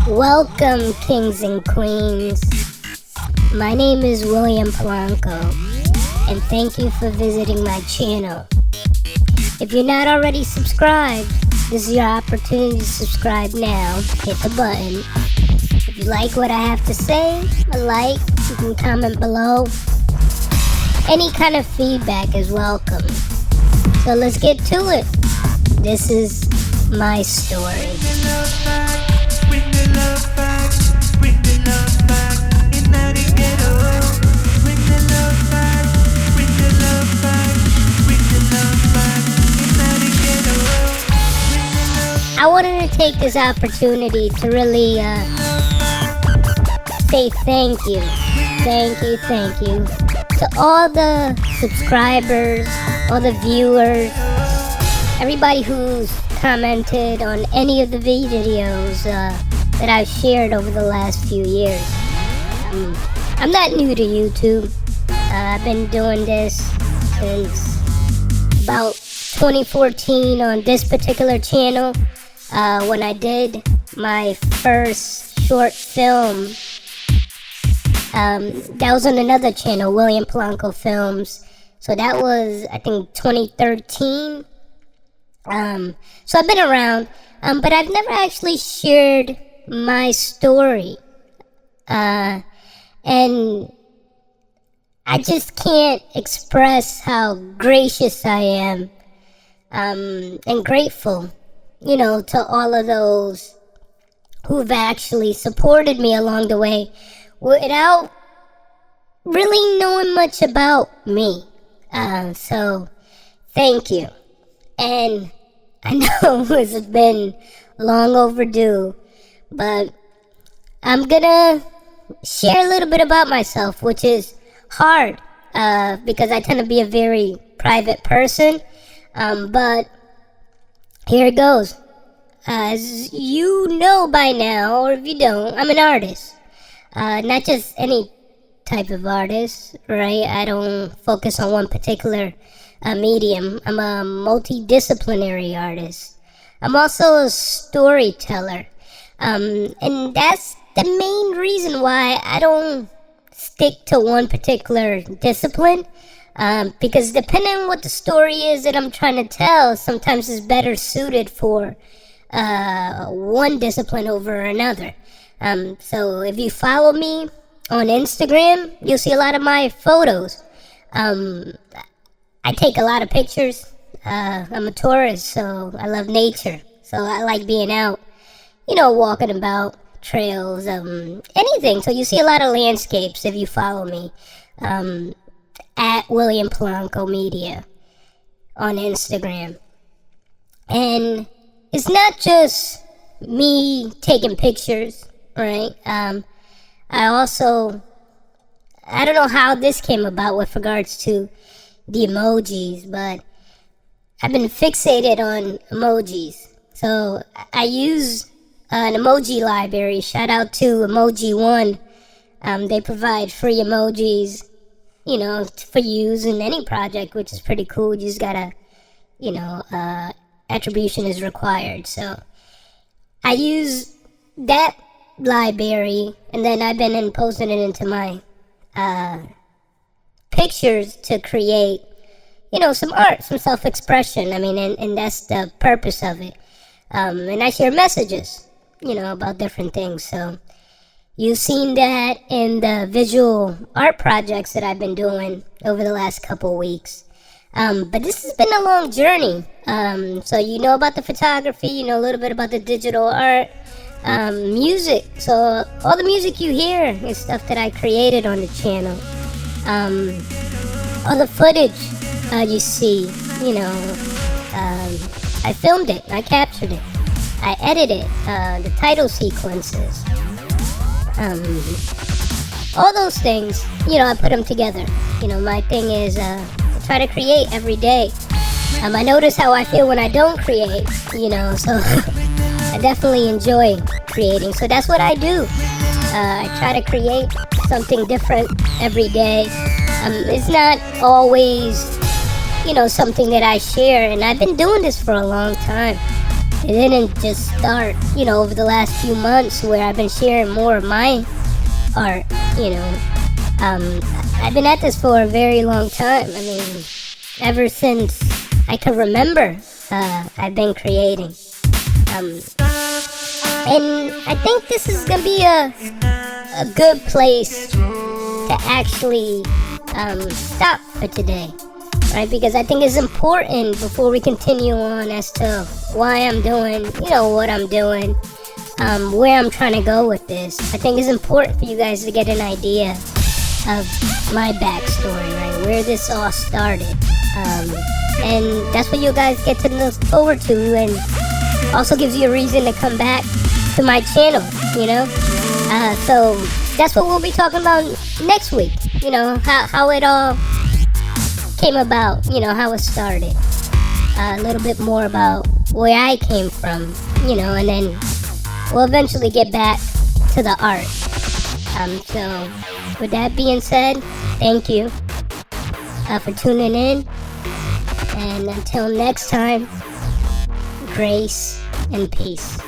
Welcome, kings and queens. My name is William Polanco, and thank you for visiting my channel. If you're not already subscribed, this is your opportunity to subscribe now. Hit the button. If you like what I have to say, a like, you can comment below. Any kind of feedback is welcome. So let's get to it. This is my story. I wanted to take this opportunity to really say thank you to all the subscribers, all the viewers, everybody who's commented on any of the videos that I've shared over the last few years. I'm not new to YouTube. I've been doing this since about 2014 on this particular channel, when I did my first short film. That was on another channel, William Polanco Films. So that was, I think, 2013. So I've been around, but I've never actually shared my story. And I just can't express how gracious I am, and grateful, to all of those who've actually supported me along the way without really knowing much about me. So thank you. And I know it's been long overdue, but I'm gonna share a little bit about myself, which is hard, because I tend to be a very private person, but here it goes. As you know by now, or if you don't, I'm an artist. Not just any type of artist, right? I don't focus on one particular medium. I'm a multidisciplinary artist. I'm also a storyteller. And that's the main reason why I don't stick to one particular discipline. Because depending on what the story is that I'm trying to tell, sometimes it's better suited for one discipline over another. So if you follow me on Instagram, you'll see a lot of my photos. I take a lot of pictures. I'm a tourist, so I love nature. So I like being out, walking about, trails, anything. So you see a lot of landscapes if you follow me, at William Polanco Media on Instagram. And it's not just me taking pictures, right? I don't know how this came about with regards to the emojis, but I've been fixated on emojis. So I use an Emoji Library. Shout out to EmojiOne. They provide free emojis, for use in any project, which is pretty cool. You just gotta, attribution is required. So I use that library, and then I've been posting it into my pictures to create, some art, some self-expression. And that's the purpose of it. And I share messages, about different things. So you've seen that in the visual art projects that I've been doing over the last couple weeks. But this has been a long journey. So you know about the photography, a little bit about the digital art, music. So all the music you hear is stuff that I created on the channel. All the footage you see, I filmed it, I captured it, I edited the title sequences. All those things, I put them together. My thing is I try to create every day. I notice how I feel when I don't create, so I definitely enjoy creating. So that's what I do. I try to create something different every day. It's not always, something that I share, and I've been doing this for a long time. It didn't just start, over the last few months where I've been sharing more of my art, I've been at this for a very long time. I mean, ever since I can remember, I've been creating. And I think this is gonna be a good place to actually stop for today, right? Because I think it's important before we continue on as to why I'm doing, what I'm doing, where I'm trying to go with this. I think it's important for you guys to get an idea of my backstory, right? Where this all started. And that's what you guys get to look forward to, and also gives you a reason to come back to my channel, So that's what we'll be talking about next week, how it all came about, how it started. A little bit more about where I came from, and then we'll eventually get back to the art. So with that being said, thank you for tuning in. And until next time, grace and peace.